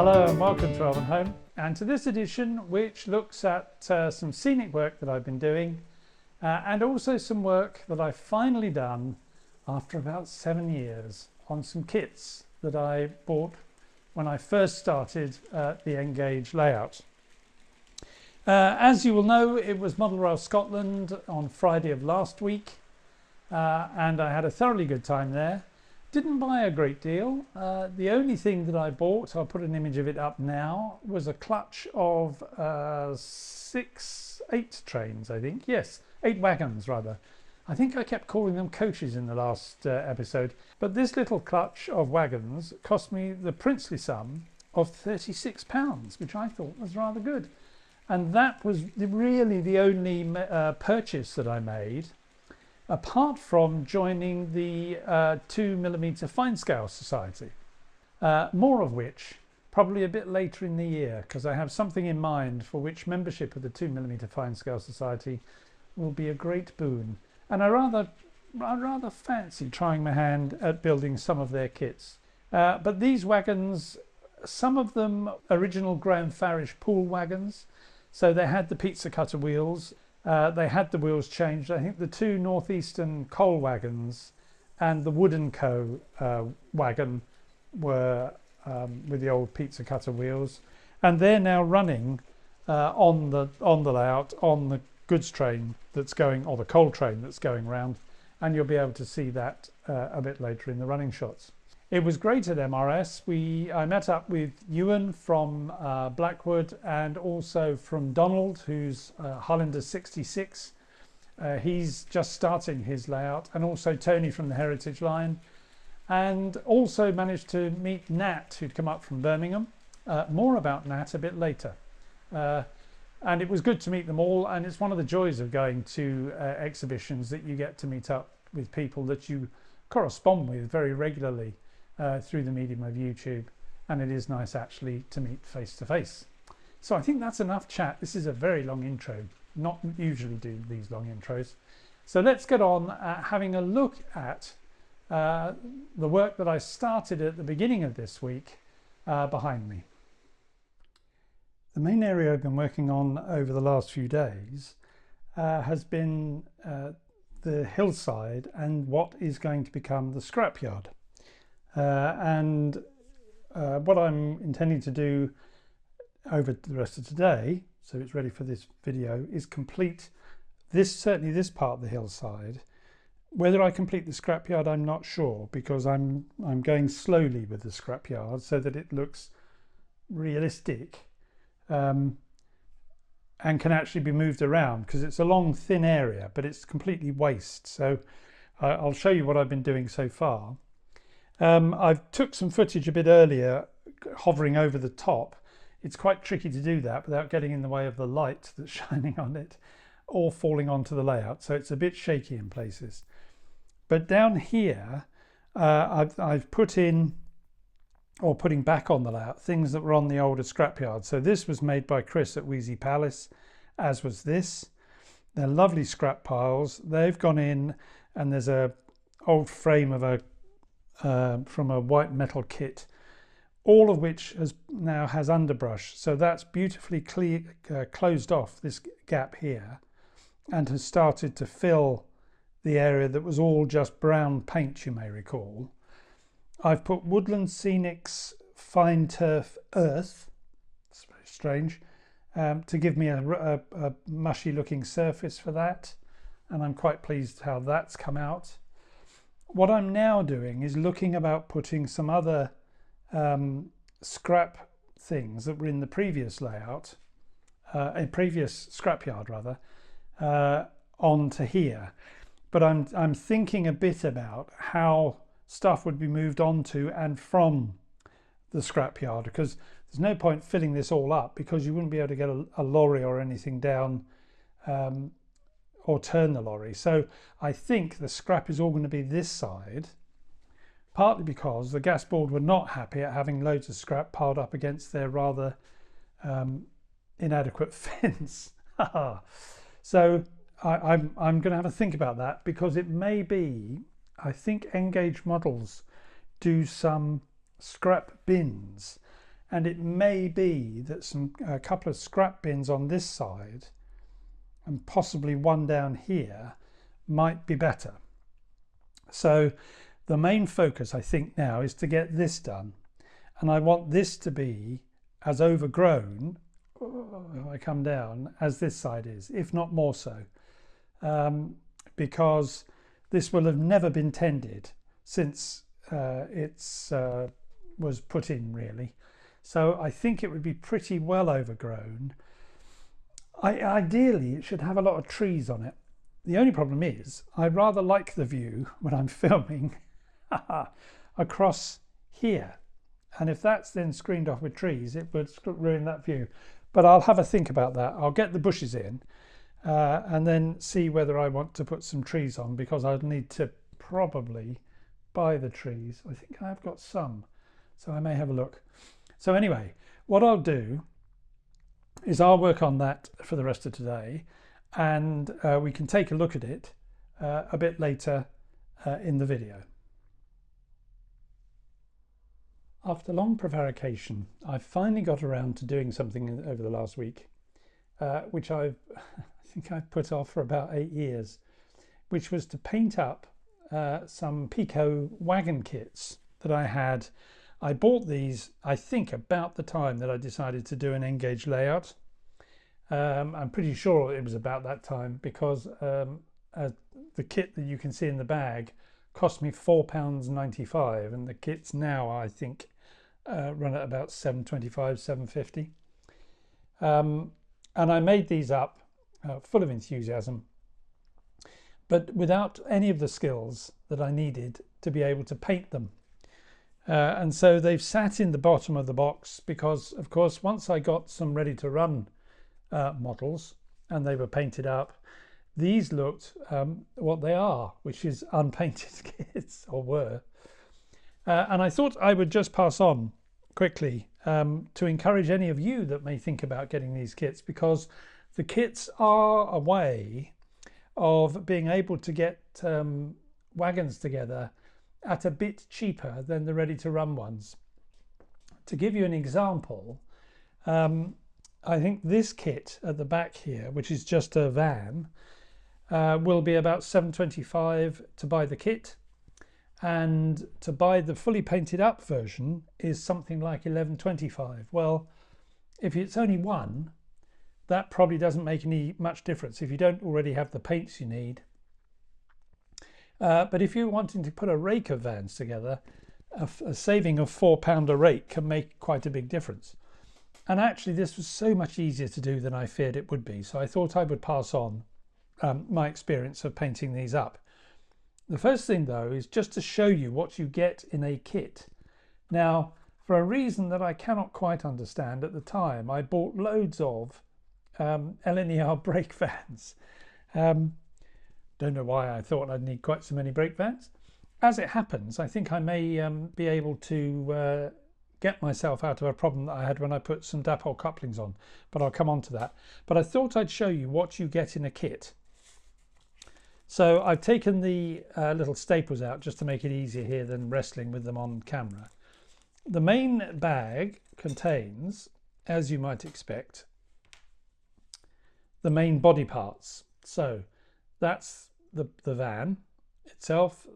Hello and welcome to Elvenhome, and to this edition which looks at some scenic work that I've been doing and also some work that I've finally done after about 7 years on some kits that I bought when I first started the Engage layout. As you will know, it was Model Rail Scotland on Friday of last week and I had a thoroughly good time there. Didn't buy a great deal. The only thing that I bought, I'll put an image of it up now, was a clutch of 8 trains, I think. Yes, 8 wagons rather. I think I kept calling them coaches in the last episode. But this little clutch of wagons cost me the princely sum of £36, which I thought was rather good. And that was really the only purchase that I made, apart from joining the 2mm Fine Scale Society, more of which probably a bit later in the year, because I have something in mind for which membership of the 2mm Fine Scale Society will be a great boon. And I rather fancy trying my hand at building some of their kits. But these wagons, some of them original Graham Farish pool wagons, so they had the pizza cutter wheels. They had the wheels changed. I think the 2 Northeastern coal wagons and the Wood & Co wagon were with the old pizza cutter wheels, and they're now running on the layout on the goods train that's going, or the coal train that's going round, and you'll be able to see that a bit later in the running shots. It was great at MRS. I met up with Ewan from Blackwood and also from Donald, who's Highlander 66. He's just starting his layout, and also Tony from the Heritage Line, and also managed to meet Nat, who'd come up from Birmingham. More about Nat a bit later. And it was good to meet them all, and it's one of the joys of going to exhibitions that you get to meet up with people that you correspond with very regularly through the medium of YouTube, and it is nice actually to meet face to face. So I think that's enough chat. This is a very long intro, not usually do these long intros. So let's get on having a look at the work that I started at the beginning of this week behind me. The main area I've been working on over the last few days has been the hillside and what is going to become the scrapyard. What I'm intending to do over the rest of today, so it's ready for this video, is complete certainly this part of the hillside. Whether I complete the scrapyard, I'm not sure, because I'm going slowly with the scrapyard so that it looks realistic and can actually be moved around, because it's a long thin area but it's completely waste. So I'll show you what I've been doing so far. I've took some footage a bit earlier hovering over the top. It's quite tricky to do that without getting in the way of the light that's shining on it or falling onto the layout, so it's a bit shaky in places. But down here I've put in, or putting back on the layout, things that were on the older scrapyard. So this was made by Chris at Wheezy Palace, as was this. They're lovely scrap piles. They've gone in, and there's a old frame of from a white metal kit, all of which now has underbrush, so that's beautifully closed off this gap here and has started to fill the area that was all just brown paint, you may recall. I've put Woodland Scenic's fine turf earth, it's very strange, to give me a mushy looking surface for that, and I'm quite pleased how that's come out. What I'm now doing is looking about putting some other scrap things that were in the previous layout, a previous scrapyard rather, onto here. But I'm thinking a bit about how stuff would be moved onto and from the scrapyard, because there's no point filling this all up, because you wouldn't be able to get a lorry or anything down or turn the lorry. So I think the scrap is all going to be this side, partly because the gas board were not happy at having loads of scrap piled up against their rather inadequate fence. So I'm going to have a think about that, because it may be, I think Engage Models do some scrap bins, and it may be that a couple of scrap bins on this side and possibly one down here might be better. So the main focus, I think, now is to get this done, and I want this to be as overgrown, if I come down, as this side is, if not more so, because this will have never been tended since it's was put in, really. So I think it would be pretty well overgrown. Ideally, it should have a lot of trees on it. The only problem is I rather like the view when I'm filming across here. And if that's then screened off with trees, it would ruin that view. But I'll have a think about that. I'll get the bushes in and then see whether I want to put some trees on, because I'll need to probably buy the trees. I think I've got some, so I may have a look. So anyway, what I'll do is I'll work on that for the rest of today, and we can take a look at it a bit later in the video. After long prevarication, I've finally got around to doing something over the last week, which I think I've put off for about 8 years, which was to paint up some Pico wagon kits that I had. I bought these, I think, about the time that I decided to do an N-gauge layout. I'm pretty sure it was about that time, because the kit that you can see in the bag cost me £4.95, and the kits now, I think, run at about £7.25, £7.50. And I made these up full of enthusiasm, but without any of the skills that I needed to be able to paint them. And so they've sat in the bottom of the box because, of course, once I got some ready to run models and they were painted up, these looked what they are, which is unpainted kits, or were. And I thought I would just pass on quickly to encourage any of you that may think about getting these kits, because the kits are a way of being able to get wagons together at a bit cheaper than the ready-to-run ones. To give you an example, I think this kit at the back here, which is just a van, will be about £7.25 to buy the kit, and to buy the fully painted up version is something like £11.25. Well, if it's only one, that probably doesn't make much difference if you don't already have the paints you need. But if you're wanting to put a rake of vans together, a saving of £4 a rake can make quite a big difference. And actually this was so much easier to do than I feared it would be, so I thought I would pass on my experience of painting these up. The first thing, though, is just to show you what you get in a kit. Now, for a reason that I cannot quite understand at the time, I bought loads of LNER brake vans. Don't know why I thought I'd need quite so many brake vans. As it happens, I think I may be able to get myself out of a problem that I had when I put some dapole couplings on, but I'll come on to that. But I thought I'd show you what you get in a kit. So I've taken the little staples out just to make it easier here than wrestling with them on camera. The main bag contains, as you might expect, the main body parts. So that's the van itself.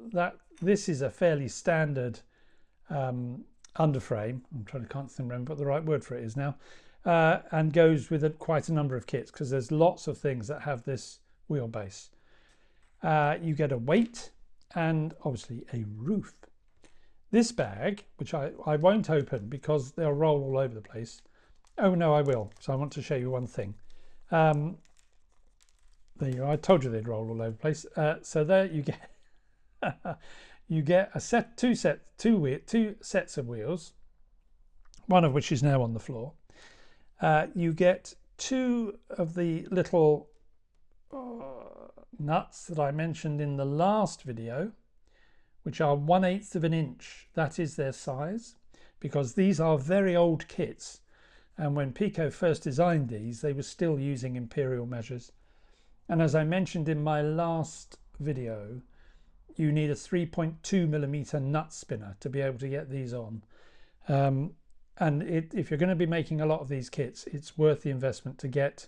This is a fairly standard underframe. Can't remember what the right word for it is now, and goes with quite a number of kits, because there's lots of things that have this wheelbase. You get a weight and obviously a roof. This bag, which I won't open because they'll roll all over the place. Oh no, I will. So I want to show you one thing. There you go. I told you they'd roll all over the place. So there you get you get a two sets of wheels, one of which is now on the floor. You get two of the little nuts that I mentioned in the last video, which are 1/8 of an inch. That is their size, because these are very old kits, and when Pico first designed these, they were still using imperial measures. And as I mentioned in my last video, you need a 3.2mm nut spinner to be able to get these on. And if you're going to be making a lot of these kits, it's worth the investment to get,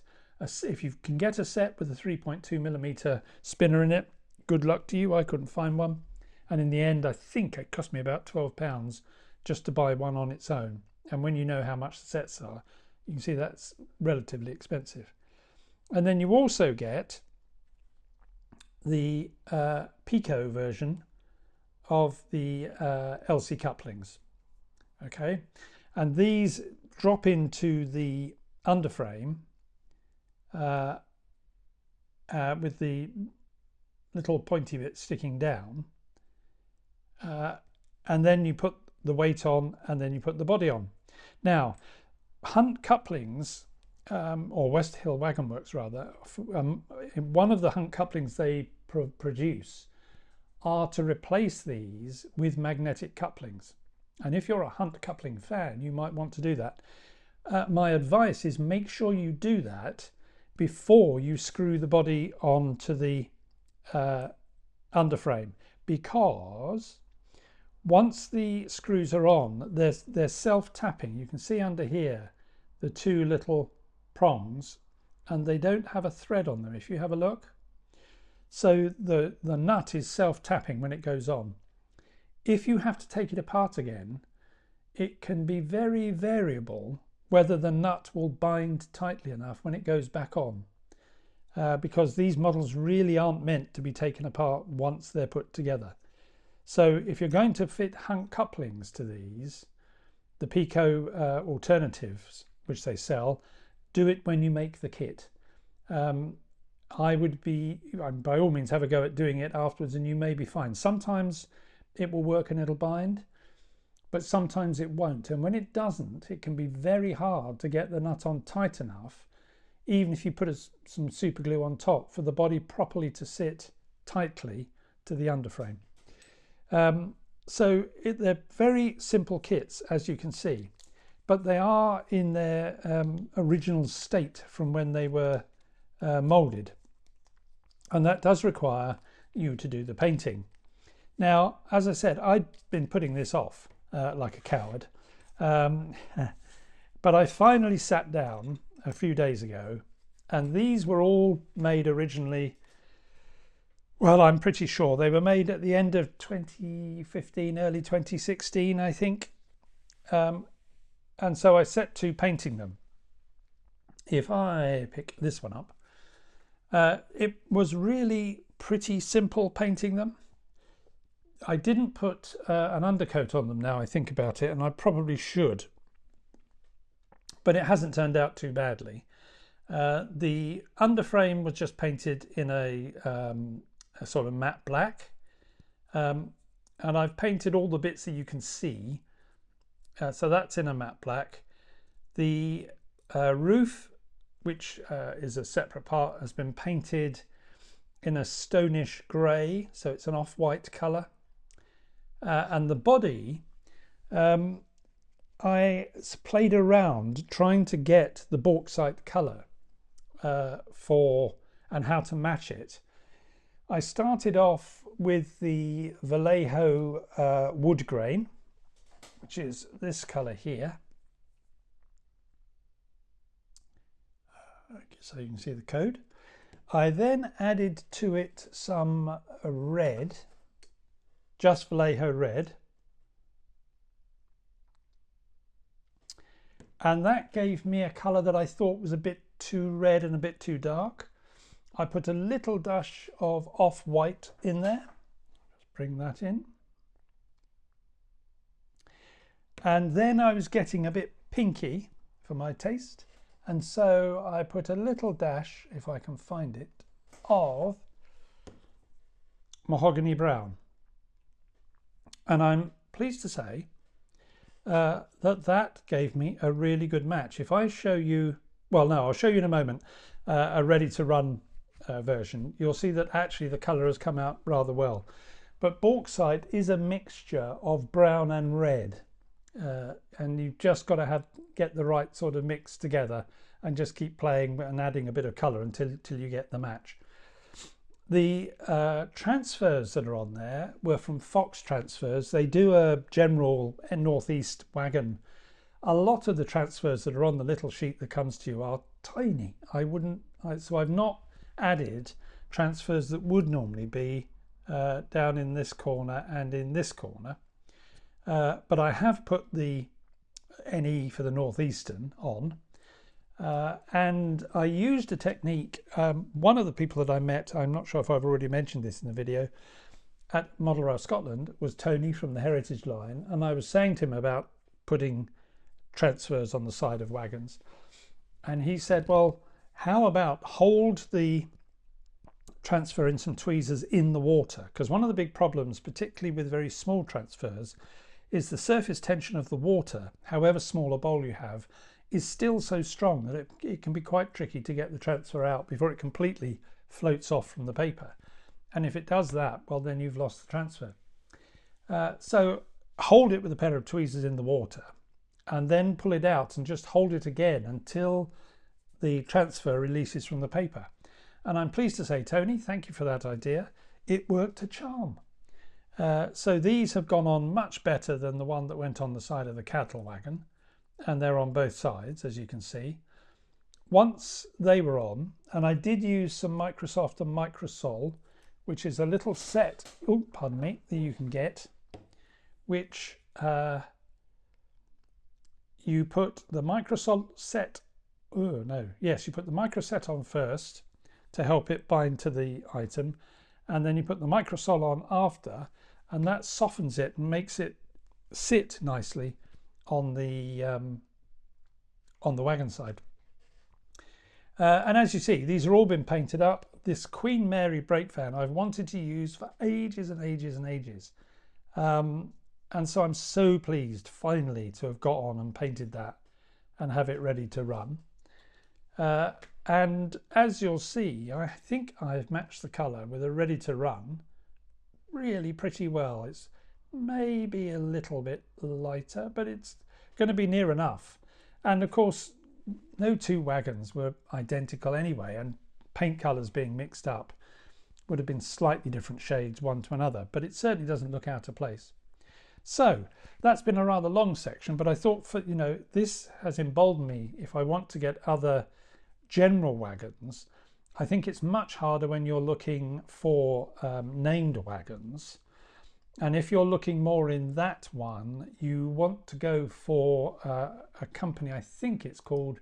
if you can get a set with a 3.2mm spinner in it, good luck to you. I couldn't find one. And in the end, I think it cost me about £12 just to buy one on its own. And when you know how much the sets are, you can see that's relatively expensive. And then you also get the Pico version of the LC couplings. Okay, and these drop into the underframe with the little pointy bit sticking down, and then you put the weight on, and then you put the body on. Now, Hunt couplings, or West Hill Wagon Works rather, one of the Hunt couplings they produce are to replace these with magnetic couplings. And if you're a Hunt coupling fan, you might want to do that. My advice is make sure you do that before you screw the body onto the underframe, because once the screws are on, they're self-tapping. You can see under here the two little prongs, and they don't have a thread on them if you have a look. So the nut is self-tapping when it goes on. If you have to take it apart again, it can be very variable whether the nut will bind tightly enough when it goes back on, because these models really aren't meant to be taken apart once they're put together. So if you're going to fit Hunt couplings to these, the Pico alternatives which they sell, do it when you make the kit. I would be, by all means, have a go at doing it afterwards, and you may be fine. Sometimes it will work and it'll bind, but sometimes it won't. And when it doesn't, it can be very hard to get the nut on tight enough, even if you put some super glue on top, for the body properly to sit tightly to the underframe. So they're very simple kits, as you can see, but they are in their original state from when they were molded, and that does require you to do the painting. Now, as I said, I'd been putting this off like a coward, but I finally sat down a few days ago, and these were all made originally, well, I'm pretty sure they were made at the end of 2015, early 2016, I think. And so I set to painting them. If I pick this one up, it was really pretty simple painting them. I didn't put an undercoat on them now I think about it, and I probably should, but it hasn't turned out too badly. The underframe was just painted in a sort of matte black, and I've painted all the bits that you can see, so that's in a matte black. The roof, which is a separate part, has been painted in a stonish grey, so it's an off-white colour. And the body, I played around trying to get the bauxite colour and how to match it. I started off with the Vallejo wood grain, which is this colour here. So you can see the code. I then added to it some red, just Vallejo red, and that gave me a colour that I thought was a bit too red and a bit too dark. I put a little dash of off-white in there. Just bring that in. And then I was getting a bit pinky for my taste, and so I put a little dash, if I can find it, of mahogany brown. And I'm pleased to say that gave me a really good match. If I show you, well, no, I'll show you in a moment, a ready-to-run version, you'll see that actually the colour has come out rather well. But bauxite is a mixture of brown and red, and you've just got to get the right sort of mix together and just keep playing and adding a bit of colour until you get the match. The transfers that are on there were from Fox Transfers. They do a general northeast wagon a lot of the transfers that are on the little sheet that comes to you are tiny. So I've not added transfers that would normally be down in this corner and in this corner. But I have put the NE for the Northeastern on. And I used a technique. One of the people that I met, I'm not sure if I've already mentioned this in the video, at Model Rail Scotland was Tony from the Heritage Line, and I was saying to him about putting transfers on the side of wagons, and he said, well, how about hold the transfer in some tweezers in the water, because one of the big problems, particularly with very small transfers, is the surface tension of the water, however small a bowl you have, is still so strong that it can be quite tricky to get the transfer out before it completely floats off from the paper. And if it does that, well, then you've lost the transfer. So hold it with a pair of tweezers in the water and then pull it out and just hold it again until the transfer releases from the paper. And I'm pleased to say, Tony, thank you for that idea. It worked a charm. So these have gone on much better than the one that went on the side of the cattle wagon. And they're on both sides, as you can see. Once they were on, and I did use some Microsoft and Microsol, which is a little set, oh, pardon me, that you can get, which you put the Microsol set, oh no, yes, you put the Microset on first to help it bind to the item, and then you put the Microsol on after, and that softens it and makes it sit nicely on the wagon side. And as you see, these have all been painted up. This Queen Mary brake van I've wanted to use for ages and ages and ages. And so I'm so pleased finally to have got on and painted that and have it ready to run. And as you'll see, I think I've matched the colour with a ready to run really pretty well. It's maybe a little bit lighter, but it's going to be near enough. And of course, no two wagons were identical anyway, and paint colours being mixed up would have been slightly different shades one to another, but it certainly doesn't look out of place. So that's been a rather long section, but I thought, for this has emboldened me if I want to get other general wagons. I think it's much harder when you're looking for named wagons. And if you're looking more in that one, you want to go for a company, I think it's called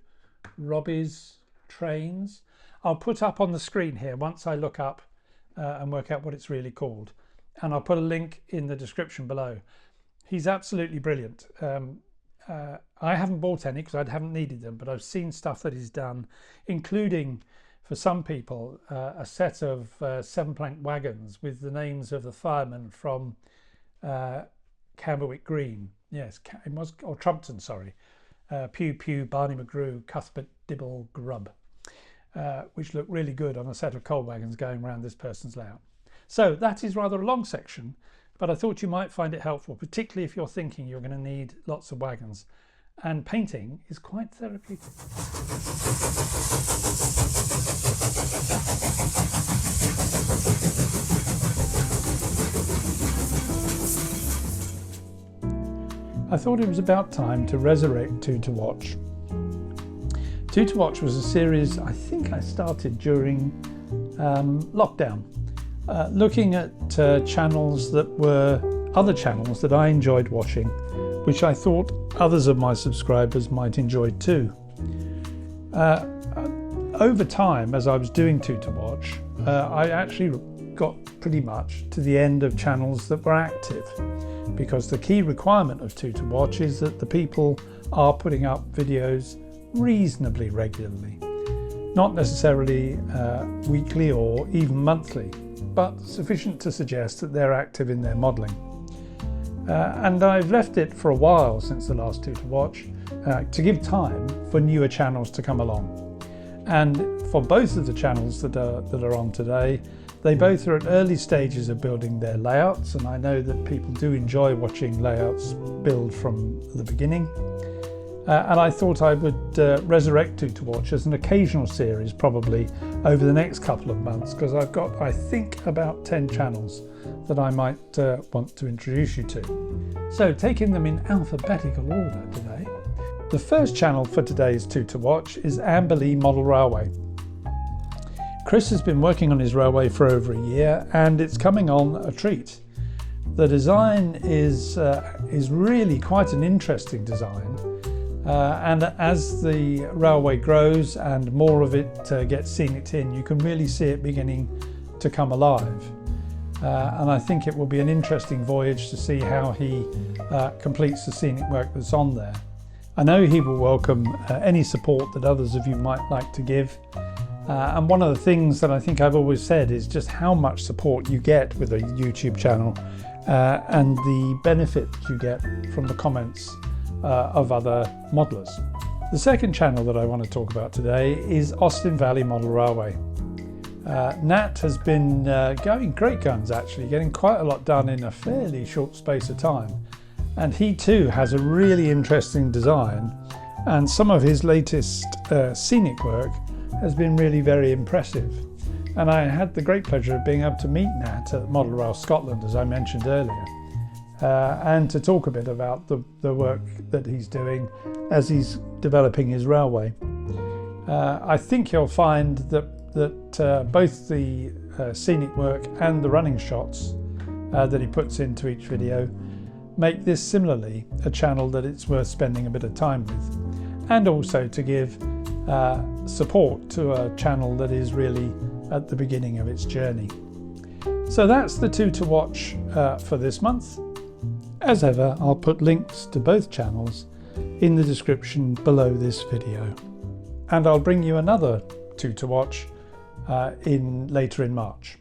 Robbies Trains. I'll put up on the screen here once I look up and work out what it's really called. And I'll put a link in the description below. He's absolutely brilliant. I haven't bought any because I haven't needed them, but I've seen stuff that he's done, including, for some people, a set of 7-plank wagons with the names of the firemen from Camberwick Green. Yes, it was, or Trumpton, sorry. Pew Pew, Barney McGrew, Cuthbert Dibble, Grubb, which look really good on a set of coal wagons going around this person's layout. So that is rather a long section, but I thought you might find it helpful, particularly if you're thinking you're going to need lots of wagons. And painting is quite therapeutic. I thought it was about time to resurrect Two to Watch. Two to Watch was a series I think I started during lockdown, looking at channels that were other channels that I enjoyed watching, which I thought others of my subscribers might enjoy too. Over time, as I was doing Two to Watch, I actually got pretty much to the end of channels that were active, because the key requirement of Two to Watch is that the people are putting up videos reasonably regularly. Not necessarily weekly or even monthly, but sufficient to suggest that they're active in their modelling. And I've left it for a while since the last Two to Watch to give time for newer channels to come along. And for both of the channels that are on today, they both are at early stages of building their layouts, and I know that people do enjoy watching layouts build from the beginning. And I thought I would resurrect Two to Watch as an occasional series probably over the next couple of months, because I've got, I think, about 10 channels that I might want to introduce you to. So taking them in alphabetical order today, The first channel for today's 2 to watch is Amberlea Model Railway. Chris has been working on his railway for over a year and it's coming on a treat. The design is really quite an interesting design, and as the railway grows and more of it gets Scenic in, you can really see it beginning to come alive. And I think it will be an interesting voyage to see how he completes the scenic work that's on there. I know he will welcome any support that others of you might like to give. And one of the things that I think I've always said is just how much support you get with a YouTube channel and the benefit you get from the comments of other modelers. The second channel that I want to talk about today is Austin Valley Model Railway. Nat has been going great guns actually, getting quite a lot done in a fairly short space of time. And he too has a really interesting design, and some of his latest scenic work has been really very impressive. And I had the great pleasure of being able to meet Nat at Model Rail Scotland, as I mentioned earlier, and to talk a bit about the work that he's doing as he's developing his railway. I think you'll find that both the scenic work and the running shots that he puts into each video make this similarly a channel that it's worth spending a bit of time with, and also to give support to a channel that is really at the beginning of its journey. So that's the 2 to watch for this month. As ever, I'll put links to both channels in the description below this video, and I'll bring you another 2 to watch later in March.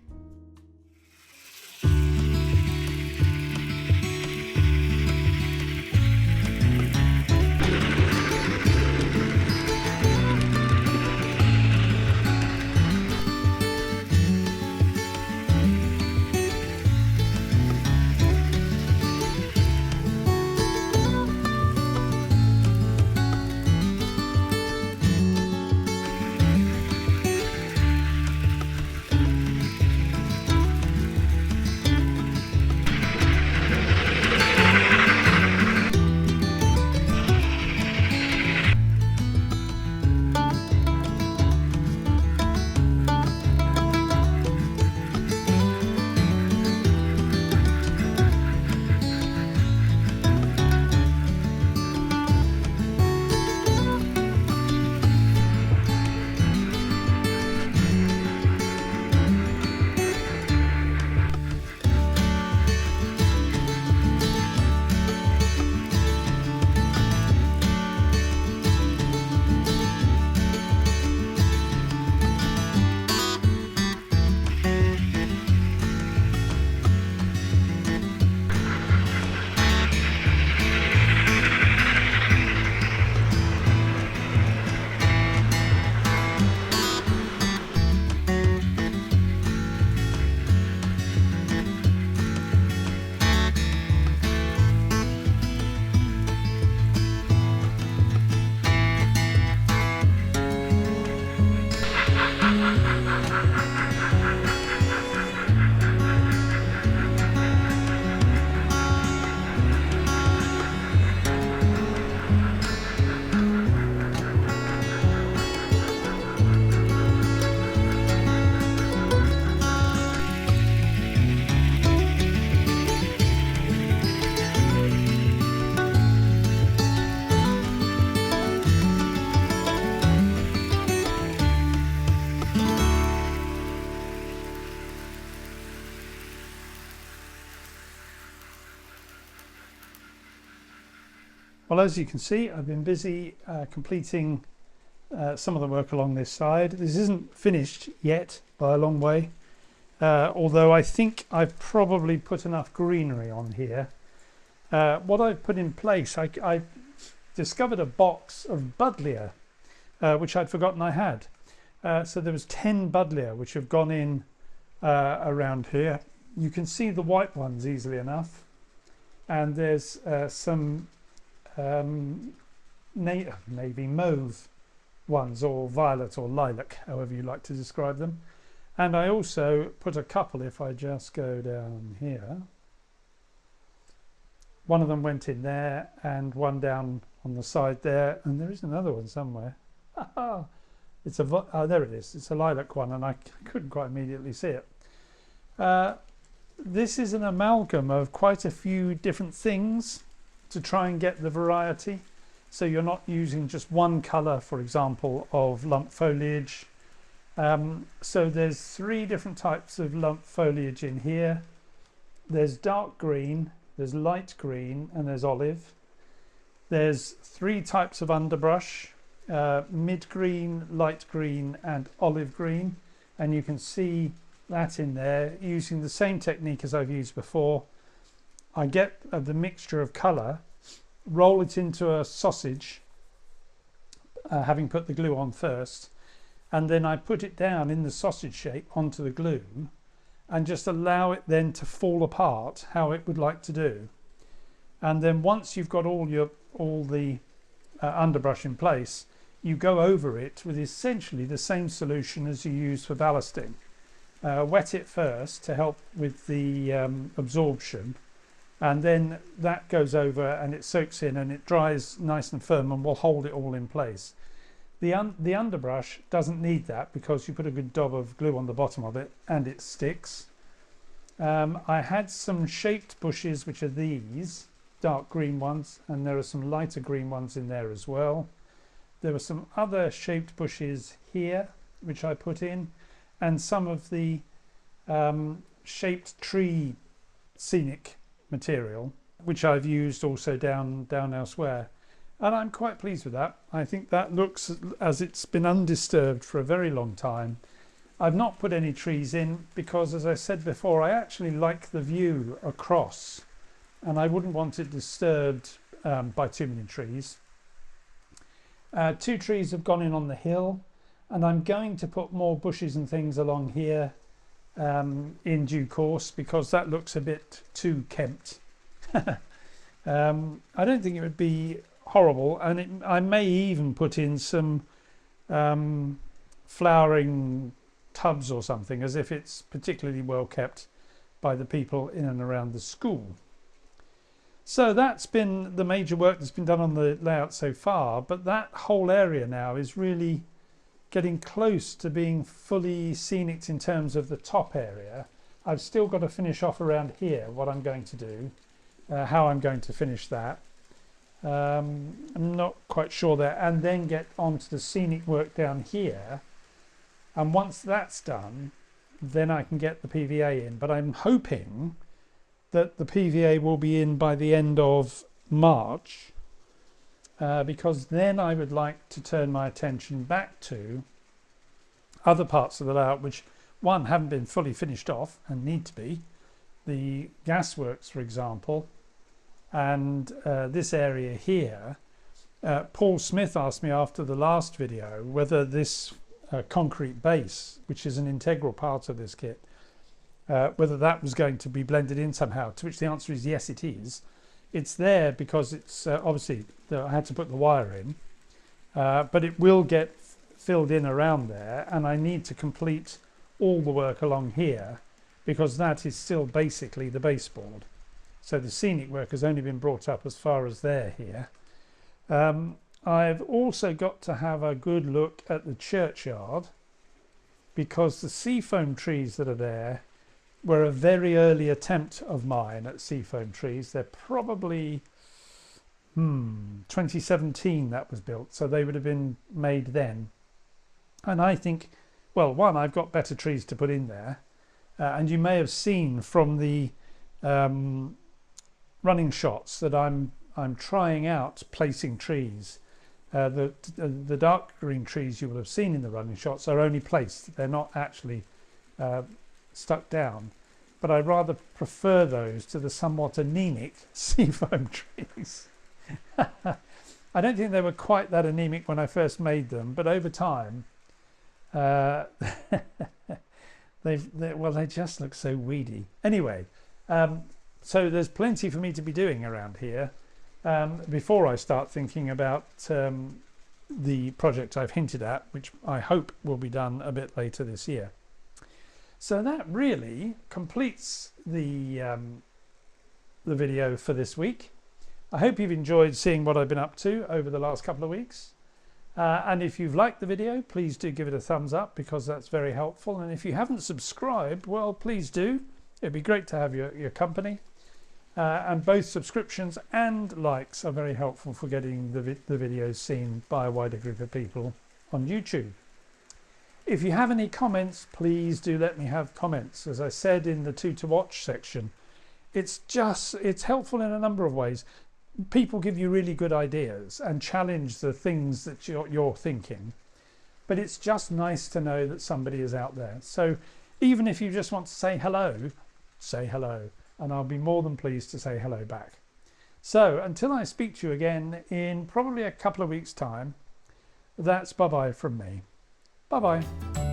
Well, as you can see, I've been busy completing some of the work along this side. This isn't finished yet by a long way, although I think I've probably put enough greenery on here. What I've put in place, I discovered a box of buddleia, which I'd forgotten I had. So there was 10 buddleia which have gone in around here. You can see the white ones easily enough, and there's some navy mauve ones, or violet or lilac, however you like to describe them. And I also put a couple, if I just go down here, one of them went in there and one down on the side there, and there is another one somewhere. It's a oh, there it is. It's a lilac one, and I couldn't quite immediately see it. This is an amalgam of quite a few different things to try and get the variety. So you're not using just one colour, for example, of lump foliage. So there's 3 different types of lump foliage in here. There's dark green, there's light green, and there's olive. There's 3 types of underbrush, mid green, light green, and olive green. And you can see that in there using the same technique as I've used before. I get the mixture of colour, roll it into a sausage, having put the glue on first, and then I put it down in the sausage shape onto the glue and just allow it then to fall apart how it would like to do. And then once you've got all the underbrush in place, you go over it with essentially the same solution as you use for ballasting. Wet it first to help with the absorption, and then that goes over and it soaks in and it dries nice and firm and will hold it all in place. The underbrush doesn't need that because you put a good daub of glue on the bottom of it and it sticks. I had some shaped bushes, which are these dark green ones, and there are some lighter green ones in there as well. There were some other shaped bushes here which I put in, and some of the shaped tree scenic material which I've used also down elsewhere, and I'm quite pleased with that. I think that looks as it's been undisturbed for a very long time. I've not put any trees in because, as I said before, I actually like the view across and I wouldn't want it disturbed by too many trees. 2 trees have gone in on the hill, and I'm going to put more bushes and things along here in due course because that looks a bit too kempt. I don't think it would be horrible, and I may even put in some flowering tubs or something, as if it's particularly well kept by the people in and around the school. So that's been the major work that's been done on the layout so far, but that whole area now is really getting close to being fully scenic in terms of the top area. I've still got to finish off around here what I'm going to do, how I'm going to finish that. I'm not quite sure there, and then get onto the scenic work down here, and once that's done then I can get the PVA in, but I'm hoping that the PVA will be in by the end of March, because then I would like to turn my attention back to other parts of the layout which, one, haven't been fully finished off and need to be. The gasworks, for example, and this area here. Paul Smith asked me after the last video whether this concrete base, which is an integral part of this kit, whether that was going to be blended in somehow, to which the answer is yes, it is. It's there because it's obviously I had to put the wire in, but it will get filled in around there, and I need to complete all the work along here because that is still basically the baseboard. So the scenic work has only been brought up as far as there here. I've also got to have a good look at the churchyard because the seafoam trees that are there were a very early attempt of mine at seafoam trees. They're probably 2017 that was built, so they would have been made then. And I think, well, one, I've got better trees to put in there, and you may have seen from the running shots that I'm trying out placing trees. The dark green trees you will have seen in the running shots are only placed, they're not actually stuck down, but I rather prefer those to the somewhat anemic seafoam trees. I don't think they were quite that anemic when I first made them, but over time they just look so weedy. Anyway, so there's plenty for me to be doing around here before I start thinking about the project I've hinted at, which I hope will be done a bit later this year. So that really completes the video for this week. I hope you've enjoyed seeing what I've been up to over the last couple of weeks. And if you've liked the video, please do give it a thumbs up because that's very helpful. And if you haven't subscribed, well, please do. It'd be great to have your company. And both subscriptions and likes are very helpful for getting the videos seen by a wider group of people on YouTube. If you have any comments, please do let me have comments. As I said in the 2 to watch section, it's helpful in a number of ways. People give you really good ideas and challenge the things that you're thinking, but it's just nice to know that somebody is out there. So even if you just want to say hello, and I'll be more than pleased to say hello back. So until I speak to you again in probably a couple of weeks' time, that's bye-bye from me. Bye-bye.